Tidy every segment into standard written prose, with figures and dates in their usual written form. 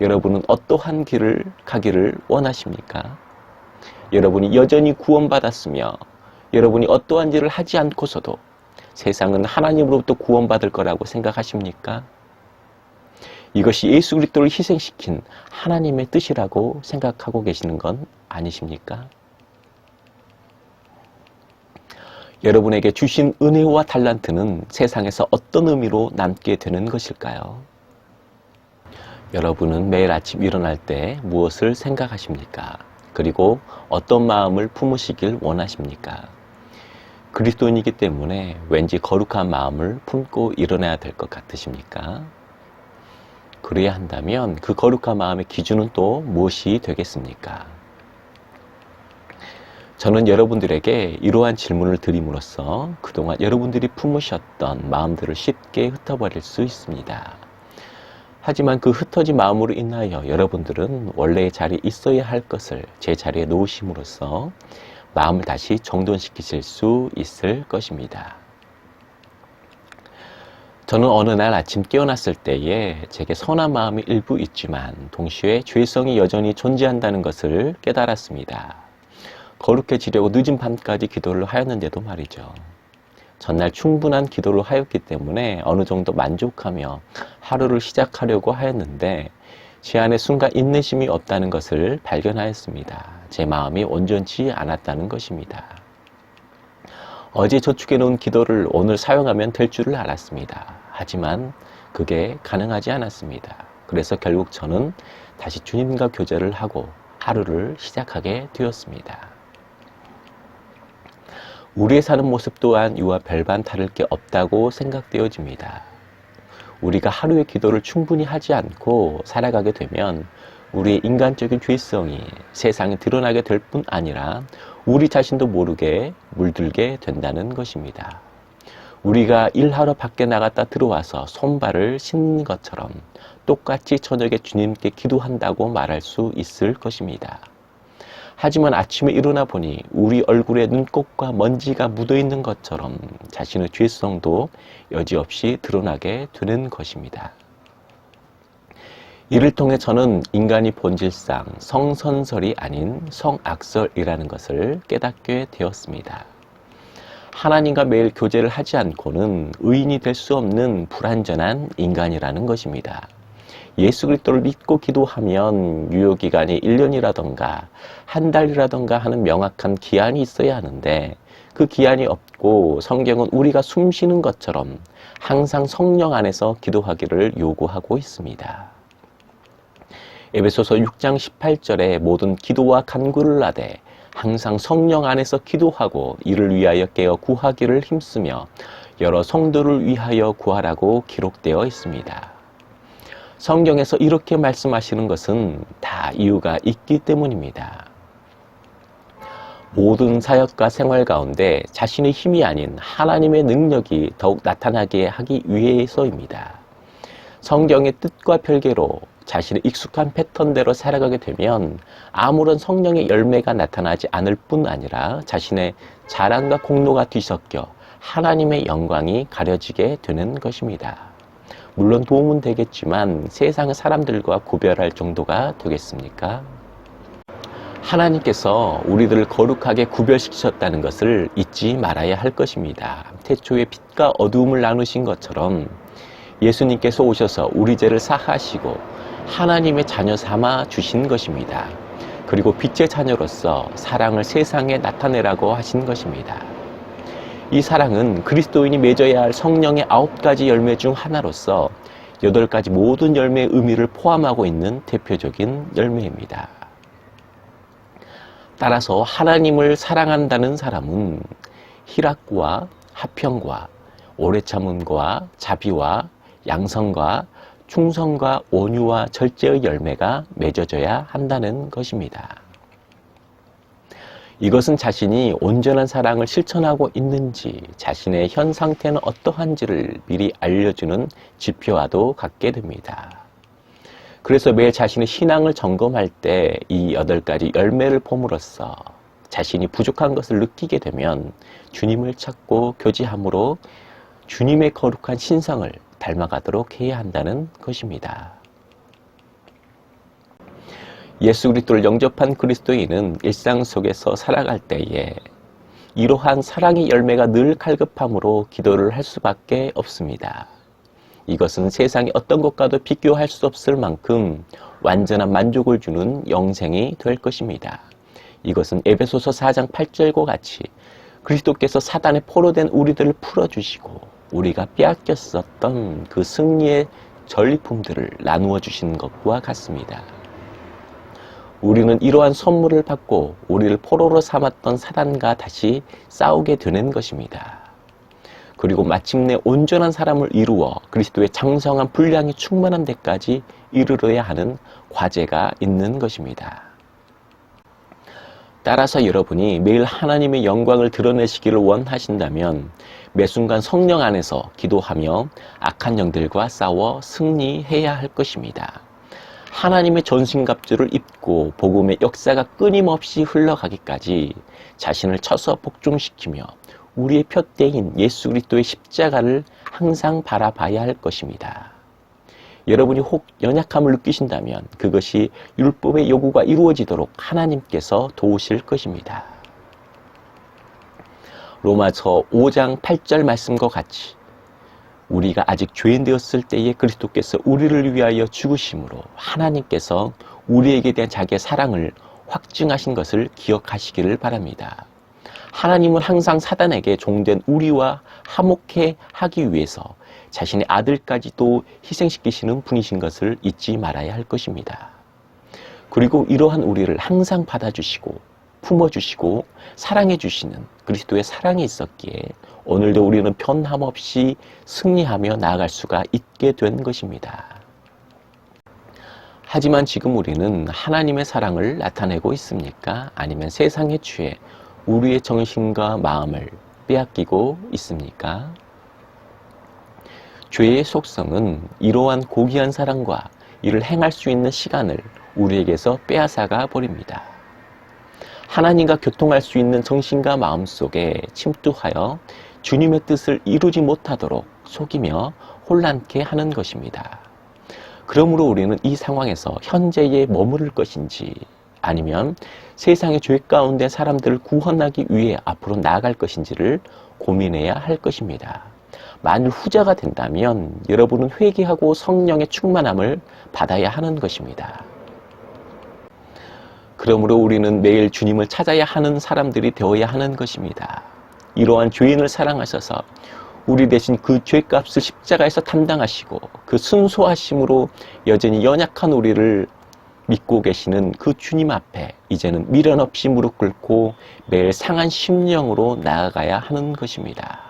여러분은 어떠한 길을 가기를 원하십니까? 여러분이 여전히 구원받았으며 여러분이 어떠한 일을 하지 않고서도 세상은 하나님으로부터 구원받을 거라고 생각하십니까? 이것이 예수 그리스도를 희생시킨 하나님의 뜻이라고 생각하고 계시는 건 아니십니까? 여러분에게 주신 은혜와 달란트는 세상에서 어떤 의미로 남게 되는 것일까요? 여러분은 매일 아침 일어날 때 무엇을 생각하십니까? 그리고 어떤 마음을 품으시길 원하십니까? 그리스도인이기 때문에 왠지 거룩한 마음을 품고 일어나야 될 것 같으십니까? 그래야 한다면 그 거룩한 마음의 기준은 또 무엇이 되겠습니까? 저는 여러분들에게 이러한 질문을 드림으로써 그동안 여러분들이 품으셨던 마음들을 쉽게 흩어버릴 수 있습니다. 하지만 그 흩어진 마음으로 인하여 여러분들은 원래의 자리에 있어야 할 것을 제 자리에 놓으심으로써 마음을 다시 정돈시키실 수 있을 것입니다. 저는 어느 날 아침 깨어났을 때에 제게 선한 마음이 일부 있지만 동시에 죄성이 여전히 존재한다는 것을 깨달았습니다. 거룩해지려고 늦은 밤까지 기도를 하였는데도 말이죠. 전날 충분한 기도를 하였기 때문에 어느 정도 만족하며 하루를 시작하려고 하였는데 제 안에 순간 인내심이 없다는 것을 발견하였습니다. 제 마음이 온전치 않았다는 것입니다. 어제 저축해 놓은 기도를 오늘 사용하면 될 줄을 알았습니다. 하지만 그게 가능하지 않았습니다. 그래서 결국 저는 다시 주님과 교제를 하고 하루를 시작하게 되었습니다. 우리의 사는 모습 또한 이와 별반 다를 게 없다고 생각되어집니다. 우리가 하루의 기도를 충분히 하지 않고 살아가게 되면 우리의 인간적인 죄성이 세상에 드러나게 될 뿐 아니라 우리 자신도 모르게 물들게 된다는 것입니다. 우리가 일하러 밖에 나갔다 들어와서 손발을 씻는 것처럼 똑같이 저녁에 주님께 기도한다고 말할 수 있을 것입니다. 하지만 아침에 일어나 보니 우리 얼굴에 눈곱과 먼지가 묻어있는 것처럼 자신의 죄성도 여지없이 드러나게 되는 것입니다. 이를 통해 저는 인간이 본질상 성선설이 아닌 성악설이라는 것을 깨닫게 되었습니다. 하나님과 매일 교제를 하지 않고는 의인이 될 수 없는 불완전한 인간이라는 것입니다. 예수 그리스도를 믿고 기도하면 유효기간이 1년이라던가 한 달이라던가 하는 명확한 기한이 있어야 하는데 그 기한이 없고 성경은 우리가 숨 쉬는 것처럼 항상 성령 안에서 기도하기를 요구하고 있습니다. 에베소서 6장 18절에 모든 기도와 간구를 하되 항상 성령 안에서 기도하고 이를 위하여 깨어 구하기를 힘쓰며 여러 성도를 위하여 구하라고 기록되어 있습니다. 성경에서 이렇게 말씀하시는 것은 다 이유가 있기 때문입니다. 모든 사역과 생활 가운데 자신의 힘이 아닌 하나님의 능력이 더욱 나타나게 하기 위해서입니다. 성경의 뜻과 별개로 자신의 익숙한 패턴대로 살아가게 되면 아무런 성령의 열매가 나타나지 않을 뿐 아니라 자신의 자랑과 공로가 뒤섞여 하나님의 영광이 가려지게 되는 것입니다. 물론 도움은 되겠지만 세상의 사람들과 구별할 정도가 되겠습니까? 하나님께서 우리들을 거룩하게 구별시키셨다는 것을 잊지 말아야 할 것입니다. 태초에 빛과 어두움을 나누신 것처럼 예수님께서 오셔서 우리 죄를 사하시고 하나님의 자녀 삼아 주신 것입니다. 그리고 빛의 자녀로서 사랑을 세상에 나타내라고 하신 것입니다. 이 사랑은 그리스도인이 맺어야 할 성령의 9가지 열매 중 하나로서 8가지 모든 열매의 의미를 포함하고 있는 대표적인 열매입니다. 따라서 하나님을 사랑한다는 사람은 희락과 화평과 오래 참음과 자비와 양성과 충성과 온유와 절제의 열매가 맺어져야 한다는 것입니다. 이것은 자신이 온전한 사랑을 실천하고 있는지 자신의 현 상태는 어떠한지를 미리 알려주는 지표와도 같게 됩니다. 그래서 매일 자신의 신앙을 점검할 때 이 8가지 열매를 봄으로써 자신이 부족한 것을 느끼게 되면 주님을 찾고 교제함으로 주님의 거룩한 신성을 닮아가도록 해야 한다는 것입니다. 예수 그리스도를 영접한 그리스도인은 일상 속에서 살아갈 때에 이러한 사랑의 열매가 늘 갈급함으로 기도를 할 수밖에 없습니다. 이것은 세상의 어떤 것과도 비교할 수 없을 만큼 완전한 만족을 주는 영생이 될 것입니다. 이것은 에베소서 4장 8절과 같이 그리스도께서 사단에 포로된 우리들을 풀어주시고 우리가 빼앗겼었던 그 승리의 전리품들을 나누어 주신 것과 같습니다. 우리는 이러한 선물을 받고 우리를 포로로 삼았던 사단과 다시 싸우게 되는 것입니다. 그리고 마침내 온전한 사람을 이루어 그리스도의 장성한 분량이 충만한 데까지 이르러야 하는 과제가 있는 것입니다. 따라서 여러분이 매일 하나님의 영광을 드러내시기를 원하신다면 매 순간 성령 안에서 기도하며 악한 영들과 싸워 승리해야 할 것입니다. 하나님의 전신갑주를 입고 복음의 역사가 끊임없이 흘러가기까지 자신을 쳐서 복종시키며 우리의 표대인 예수 그리스도의 십자가를 항상 바라봐야 할 것입니다. 여러분이 혹 연약함을 느끼신다면 그것이 율법의 요구가 이루어지도록 하나님께서 도우실 것입니다. 로마서 5장 8절 말씀과 같이 우리가 아직 죄인 되었을 때에 그리스도께서 우리를 위하여 죽으심으로 하나님께서 우리에게 대한 자기의 사랑을 확증하신 것을 기억하시기를 바랍니다. 하나님은 항상 사단에게 종된 우리와 화목해 하기 위해서 자신의 아들까지도 희생시키시는 분이신 것을 잊지 말아야 할 것입니다. 그리고 이러한 우리를 항상 받아주시고 품어주시고 사랑해주시는 그리스도의 사랑이 있었기에 오늘도 우리는 변함없이 승리하며 나아갈 수가 있게 된 것입니다. 하지만 지금 우리는 하나님의 사랑을 나타내고 있습니까? 아니면 세상에 취해 우리의 정신과 마음을 빼앗기고 있습니까? 죄의 속성은 이러한 고귀한 사랑과 이를 행할 수 있는 시간을 우리에게서 빼앗아가 버립니다. 하나님과 교통할 수 있는 정신과 마음 속에 침투하여 주님의 뜻을 이루지 못하도록 속이며 혼란케 하는 것입니다. 그러므로 우리는 이 상황에서 현재에 머무를 것인지 아니면 세상의 죄 가운데 사람들을 구원하기 위해 앞으로 나아갈 것인지를 고민해야 할 것입니다. 만일 후자가 된다면 여러분은 회개하고 성령의 충만함을 받아야 하는 것입니다. 그러므로 우리는 매일 주님을 찾아야 하는 사람들이 되어야 하는 것입니다. 이러한 죄인을 사랑하셔서 우리 대신 그 죄값을 십자가에서 담당하시고 그 순소하심으로 여전히 연약한 우리를 믿고 계시는 그 주님 앞에 이제는 미련 없이 무릎 꿇고 매일 상한 심령으로 나아가야 하는 것입니다.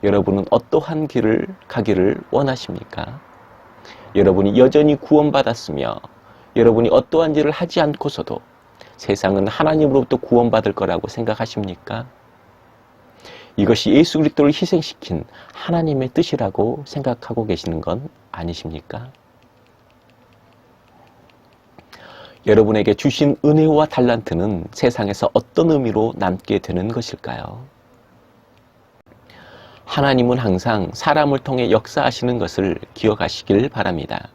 여러분은 어떠한 길을 가기를 원하십니까? 여러분이 여전히 구원받았으며 여러분이 어떠한 일을 하지 않고서도 세상은 하나님으로부터 구원받을 거라고 생각하십니까? 이것이 예수 그리스도를 희생시킨 하나님의 뜻이라고 생각하고 계시는 건 아니십니까? 여러분에게 주신 은혜와 달란트는 세상에서 어떤 의미로 남게 되는 것일까요? 하나님은 항상 사람을 통해 역사하시는 것을 기억하시길 바랍니다.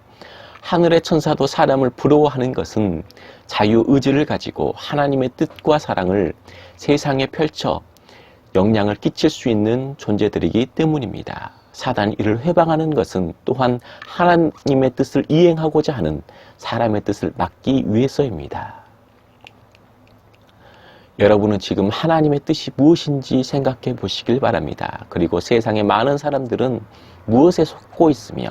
하늘의 천사도 사람을 부러워하는 것은 자유의지를 가지고 하나님의 뜻과 사랑을 세상에 펼쳐 영향을 끼칠 수 있는 존재들이기 때문입니다. 사단이 이를 회방하는 것은 또한 하나님의 뜻을 이행하고자 하는 사람의 뜻을 막기 위해서입니다. 여러분은 지금 하나님의 뜻이 무엇인지 생각해 보시길 바랍니다. 그리고 세상의 많은 사람들은 무엇에 속고 있으며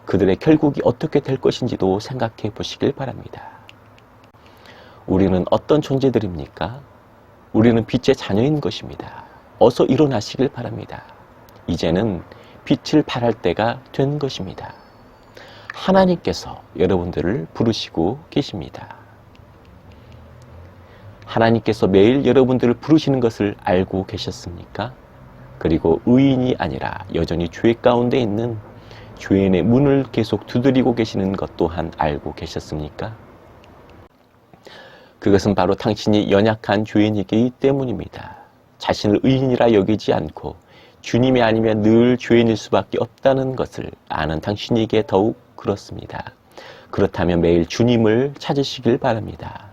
그들의 결국이 어떻게 될 것인지도 생각해 보시길 바랍니다. 우리는 어떤 존재들입니까? 우리는 빛의 자녀인 것입니다. 어서 일어나시길 바랍니다. 이제는 빛을 발할 때가 된 것입니다. 하나님께서 여러분들을 부르시고 계십니다. 하나님께서 매일 여러분들을 부르시는 것을 알고 계셨습니까? 그리고 의인이 아니라 여전히 죄 가운데 있는 죄인의 문을 계속 두드리고 계시는 것 또한 알고 계셨습니까? 그것은 바로 당신이 연약한 죄인이기 때문입니다. 자신을 의인이라 여기지 않고 주님이 아니면 늘 죄인일 수밖에 없다는 것을 아는 당신에게 더욱 그렇습니다. 그렇다면 매일 주님을 찾으시길 바랍니다.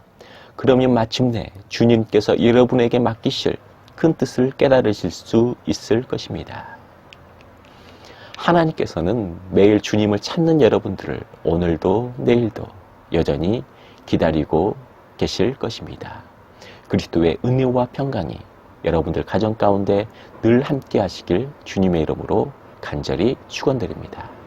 그러면 마침내 주님께서 여러분에게 맡기실 큰 뜻을 깨달으실 수 있을 것입니다. 하나님께서는 매일 주님을 찾는 여러분들을 오늘도 내일도 여전히 기다리고 계실 것입니다. 그리스도의 은혜와 평강이 여러분들 가정 가운데 늘 함께 하시길 주님의 이름으로 간절히 축원드립니다.